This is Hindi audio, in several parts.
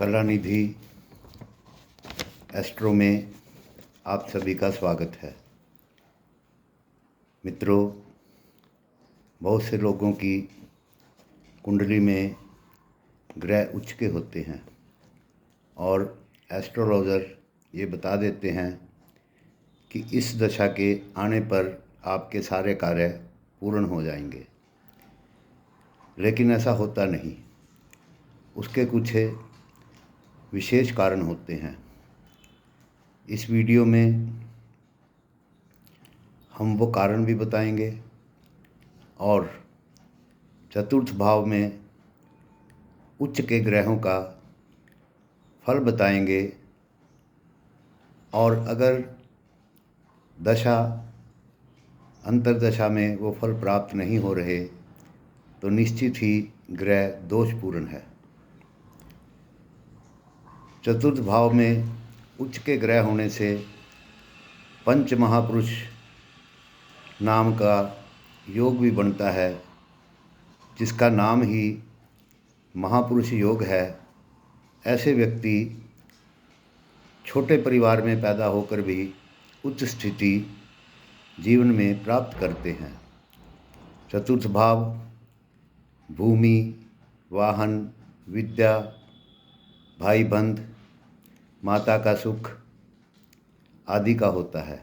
कलानिधि एस्ट्रो में आप सभी का स्वागत है। मित्रों, बहुत से लोगों की कुंडली में ग्रह उच्च के होते हैं और एस्ट्रोलॉजर ये बता देते हैं कि इस दशा के आने पर आपके सारे कार्य पूर्ण हो जाएंगे, लेकिन ऐसा होता नहीं। उसके कुछ विशेष कारण होते हैं। इस वीडियो में हम वो कारण भी बताएंगे और चतुर्थ भाव में उच्च के ग्रहों का फल बताएंगे। और अगर दशा अंतर्दशा में वो फल प्राप्त नहीं हो रहे तो निश्चित ही ग्रह दोषपूर्ण है। चतुर्थ भाव में उच्च के ग्रह होने से पंच महापुरुष नाम का योग भी बनता है, जिसका नाम ही महापुरुष योग है। ऐसे व्यक्ति छोटे परिवार में पैदा होकर भी उच्च स्थिति जीवन में प्राप्त करते हैं। चतुर्थ भाव भूमि, वाहन, विद्या, भाई बंध, माता का सुख आदि का होता है।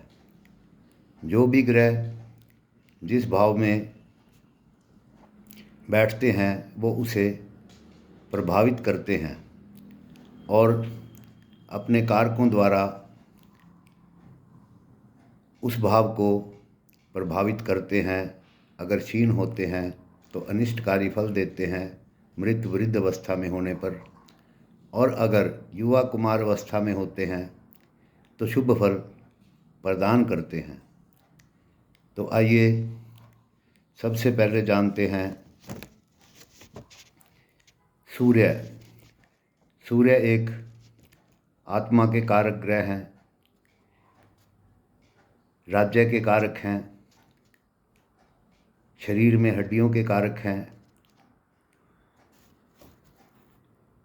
जो भी ग्रह जिस भाव में बैठते हैं वो उसे प्रभावित करते हैं और अपने कारकों द्वारा उस भाव को प्रभावित करते हैं। अगर क्षीण होते हैं तो अनिष्टकारी फल देते हैं मृत वृद्ध अवस्था में होने पर, और अगर युवा कुमार अवस्था में होते हैं तो शुभ फल प्रदान करते हैं। तो आइए सबसे पहले जानते हैं सूर्य। सूर्य एक आत्मा के कारक ग्रह हैं, राज्य के कारक हैं, शरीर में हड्डियों के कारक हैं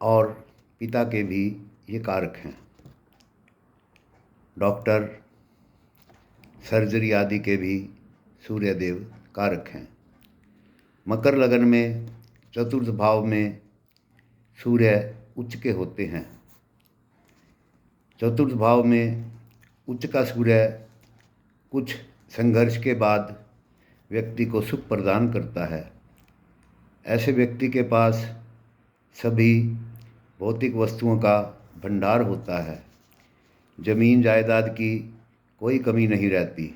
और पिता के भी ये कारक हैं। डॉक्टर, सर्जरी आदि के भी सूर्य देव कारक हैं। मकर लगन में चतुर्थ भाव में सूर्य उच्च के होते हैं। चतुर्थ भाव में उच्च का सूर्य कुछ संघर्ष के बाद व्यक्ति को सुख प्रदान करता है। ऐसे व्यक्ति के पास सभी भौतिक वस्तुओं का भंडार होता है। जमीन जायदाद की कोई कमी नहीं रहती।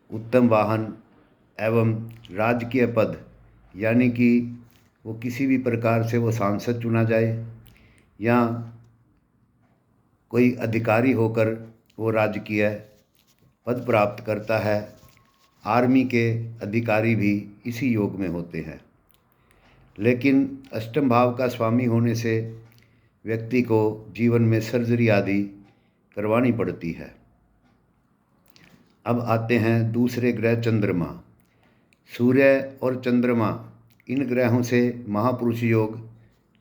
उत्तम वाहन एवं राजकीय पद, यानी कि वो किसी भी प्रकार से वो सांसद चुना जाए या कोई अधिकारी होकर वो राजकीय पद प्राप्त करता है। आर्मी के अधिकारी भी इसी योग में होते हैं। लेकिन अष्टम भाव का स्वामी होने से व्यक्ति को जीवन में सर्जरी आदि करवानी पड़ती है। अब आते हैं दूसरे ग्रह चंद्रमा। सूर्य और चंद्रमा, इन ग्रहों से महापुरुष योग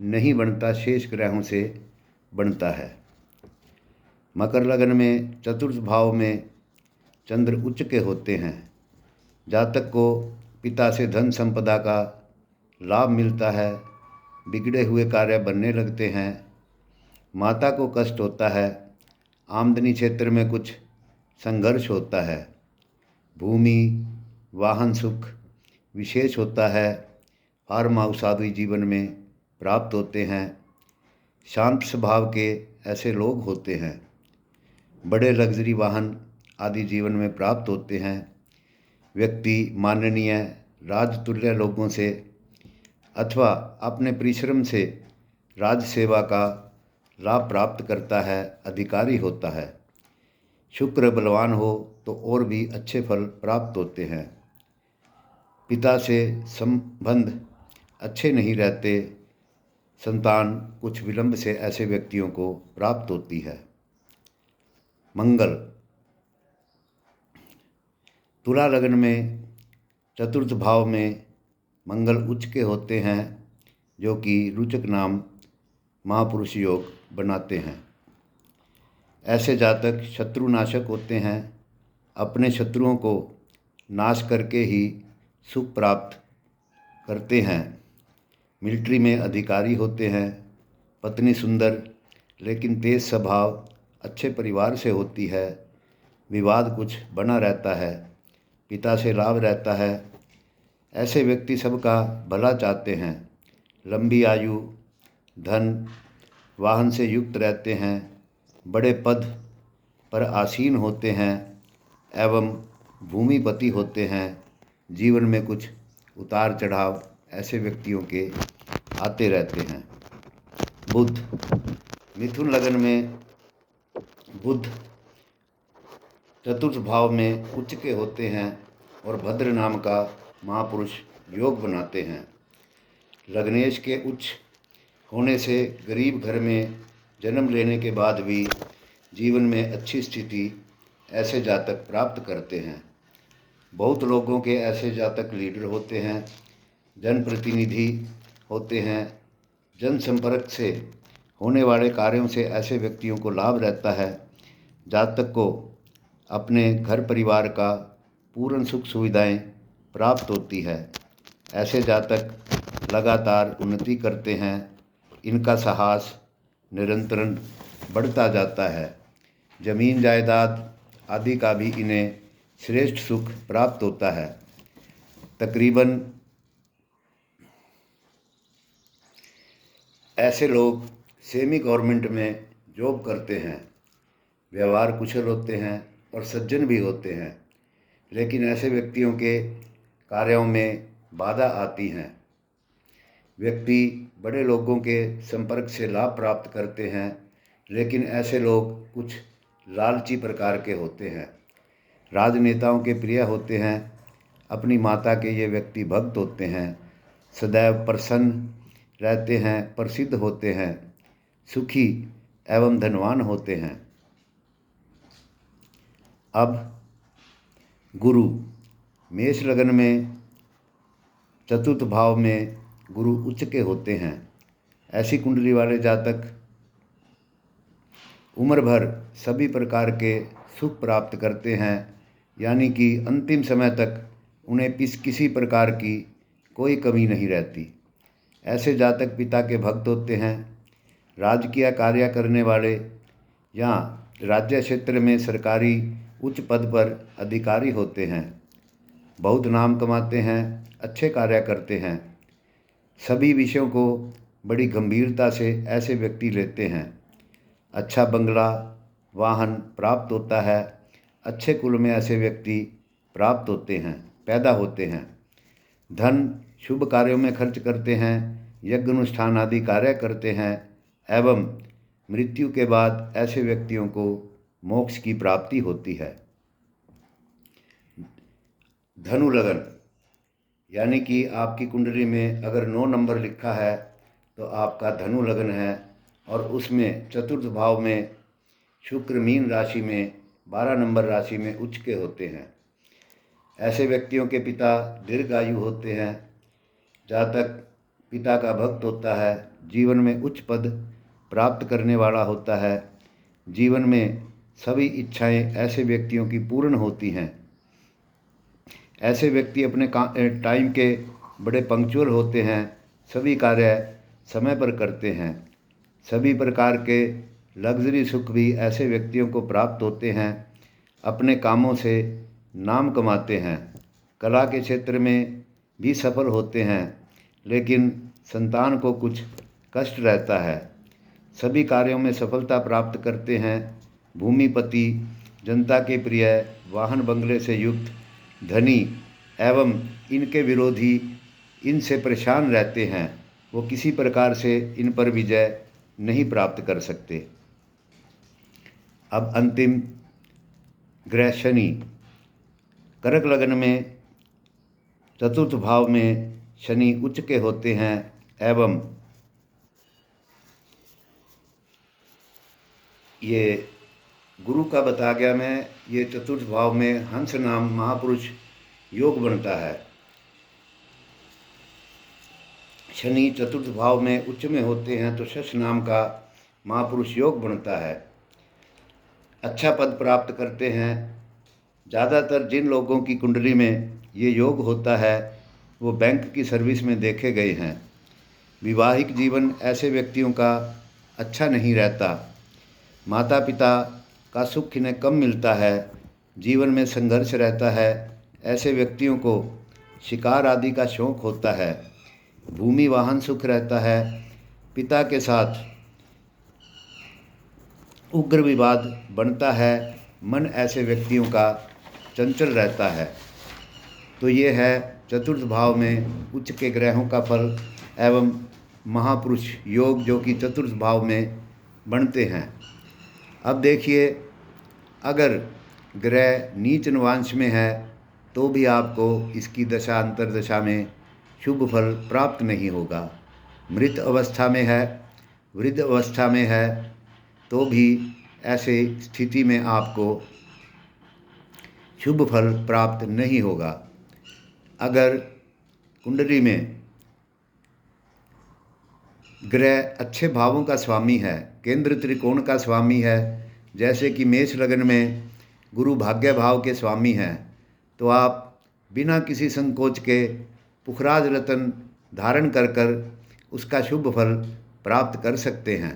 नहीं बनता, शेष ग्रहों से बनता है। मकर लग्न में चतुर्थ भाव में चंद्र उच्च के होते हैं। जातक को पिता से धन संपदा का लाभ मिलता है, बिगड़े हुए कार्य बनने लगते हैं, माता को कष्ट होता है, आमदनी क्षेत्र में कुछ संघर्ष होता है, भूमि वाहन सुख विशेष होता है, फार्म हाउस आदि जीवन में प्राप्त होते हैं। शांत स्वभाव के ऐसे लोग होते हैं। बड़े लग्जरी वाहन आदि जीवन में प्राप्त होते हैं। व्यक्ति माननीय राजतुल्य लोगों से अथवा अपने परिश्रम से राज सेवा का लाभ प्राप्त करता है, अधिकारी होता है। शुक्र बलवान हो तो और भी अच्छे फल प्राप्त होते हैं। पिता से संबंध अच्छे नहीं रहते, संतान कुछ विलंब से ऐसे व्यक्तियों को प्राप्त होती है। मंगल। तुला लग्न में चतुर्थ भाव में मंगल उच्च के होते हैं, जो कि रुचक नाम महापुरुष योग बनाते हैं। ऐसे जातक शत्रुनाशक होते हैं, अपने शत्रुओं को नाश करके ही सुख प्राप्त करते हैं। मिलिट्री में अधिकारी होते हैं। पत्नी सुंदर लेकिन तेज स्वभाव, अच्छे परिवार से होती है। विवाद कुछ बना रहता है, पिता से लाभ रहता है। ऐसे व्यक्ति सबका भला चाहते हैं। लंबी आयु, धन, वाहन से युक्त रहते हैं। बड़े पद पर आसीन होते हैं एवं भूमिपति होते हैं। जीवन में कुछ उतार चढ़ाव ऐसे व्यक्तियों के आते रहते हैं। बुध, मिथुन लग्न में बुध चतुर्थ भाव में उच्च के होते हैं और भद्र नाम का महापुरुष योग बनाते हैं। लग्नेश के उच्च होने से गरीब घर में जन्म लेने के बाद भी जीवन में अच्छी स्थिति ऐसे जातक प्राप्त करते हैं। बहुत लोगों के ऐसे जातक लीडर होते हैं, जनप्रतिनिधि होते हैं। जनसंपर्क से होने वाले कार्यों से ऐसे व्यक्तियों को लाभ रहता है। जातक को अपने घर परिवार का पूर्ण सुख सुविधाएं प्राप्त होती है। ऐसे जातक लगातार उन्नति करते हैं। इनका साहस निरंतर बढ़ता जाता है। जमीन जायदाद आदि का भी इन्हें श्रेष्ठ सुख प्राप्त होता है। तकरीबन ऐसे लोग सेमी गवर्नमेंट में जॉब करते हैं, व्यवहार कुशल होते हैं और सज्जन भी होते हैं। लेकिन ऐसे व्यक्तियों के कार्यों में बाधा आती हैं। व्यक्ति बड़े लोगों के संपर्क से लाभ प्राप्त करते हैं, लेकिन ऐसे लोग कुछ लालची प्रकार के होते हैं। राजनेताओं के प्रिय होते हैं। अपनी माता के ये व्यक्ति भक्त होते हैं। सदैव प्रसन्न रहते हैं, प्रसिद्ध होते हैं, सुखी एवं धनवान होते हैं। अब गुरु, मेष लग्न में चतुर्थ भाव में गुरु उच्च के होते हैं। ऐसी कुंडली वाले जातक उम्र भर सभी प्रकार के सुख प्राप्त करते हैं, यानी कि अंतिम समय तक उन्हें किसी प्रकार की कोई कमी नहीं रहती। ऐसे जातक पिता के भक्त होते हैं। राजकीय कार्य करने वाले या राज्य क्षेत्र में सरकारी उच्च पद पर अधिकारी होते हैं। बहुत नाम कमाते हैं, अच्छे कार्य करते हैं। सभी विषयों को बड़ी गंभीरता से ऐसे व्यक्ति लेते हैं। अच्छा बंगला, वाहन प्राप्त होता है। अच्छे कुल में ऐसे व्यक्ति प्राप्त होते हैं, पैदा होते हैं। धन शुभ कार्यों में खर्च करते हैं, यज्ञ अनुष्ठान आदि कार्य करते हैं एवं मृत्यु के बाद ऐसे व्यक्तियों को मोक्ष की प्राप्ति होती है। धनु लगन, यानी कि आपकी कुंडली में अगर 9 नंबर लिखा है तो आपका धनु लगन है और उसमें चतुर्थ भाव में शुक्र मीन राशि में 12 नंबर राशि में उच्च के होते हैं। ऐसे व्यक्तियों के पिता दीर्घायु होते हैं। जातक पिता का भक्त होता है, जीवन में उच्च पद प्राप्त करने वाला होता है। जीवन में सभी इच्छाएं ऐसे व्यक्तियों की पूर्ण होती हैं। ऐसे व्यक्ति अपने टाइम के बड़े पंक्चुअल होते हैं, सभी कार्य समय पर करते हैं। सभी प्रकार के लग्जरी सुख भी ऐसे व्यक्तियों को प्राप्त होते हैं। अपने कामों से नाम कमाते हैं। कला के क्षेत्र में भी सफल होते हैं, लेकिन संतान को कुछ कष्ट रहता है। सभी कार्यों में सफलता प्राप्त करते हैं। भूमिपति, जनता के प्रिय, वाहन बंगले से युक्त, धनी एवं इनके विरोधी इनसे परेशान रहते हैं। वो किसी प्रकार से इन पर विजय नहीं प्राप्त कर सकते। अब अंतिम ग्रह शनि, कर्क लग्न में चतुर्थ भाव में शनि उच्च के होते हैं एवं ये गुरु का बता गया मैं, ये चतुर्थ भाव में हंस नाम महापुरुष योग बनता है। शनि चतुर्थ भाव में उच्च में होते हैं तो शश नाम का महापुरुष योग बनता है, अच्छा पद प्राप्त करते हैं। ज़्यादातर जिन लोगों की कुंडली में ये योग होता है वो बैंक की सर्विस में देखे गए हैं। विवाहिक जीवन ऐसे व्यक्तियों का अच्छा नहीं रहता, माता पिता का सुख इन्हें कम मिलता है, जीवन में संघर्ष रहता है। ऐसे व्यक्तियों को शिकार आदि का शौक होता है, भूमि वाहन सुख रहता है, पिता के साथ उग्र विवाद बनता है, मन ऐसे व्यक्तियों का चंचल रहता है। तो ये है चतुर्थ भाव में उच्च के ग्रहों का फल एवं महापुरुष योग जो कि चतुर्थ भाव में बनते हैं। अब देखिए, अगर ग्रह नीच नवांश में है तो भी आपको इसकी दशा अंतर्दशा में शुभ फल प्राप्त नहीं होगा। मृत अवस्था में है, वृद्ध अवस्था में है तो भी ऐसे स्थिति में आपको शुभ फल प्राप्त नहीं होगा। अगर कुंडली में ग्रह अच्छे भावों का स्वामी है, केंद्र त्रिकोण का स्वामी है, जैसे कि मेष लग्न में गुरु भाग्य भाव के स्वामी हैं, तो आप बिना किसी संकोच के पुखराज रत्न धारण कर कर उसका शुभ फल प्राप्त कर सकते हैं।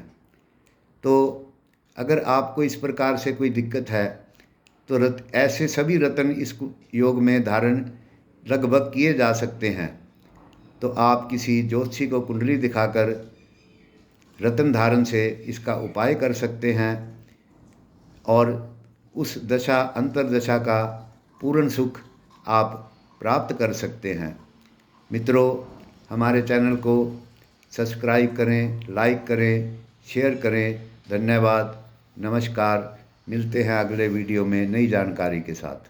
तो अगर आपको इस प्रकार से कोई दिक्कत है तो ऐसे सभी रत्न इस योग में धारण लगभग किए जा सकते हैं। तो आप किसी ज्योतिषी को कुंडली दिखाकर रत्न धारण से इसका उपाय कर सकते हैं और उस दशा अंतर्दशा का पूर्ण सुख आप प्राप्त कर सकते हैं। मित्रों, हमारे चैनल को सब्सक्राइब करें, लाइक करें, शेयर करें। धन्यवाद, नमस्कार। मिलते हैं अगले वीडियो में नई जानकारी के साथ।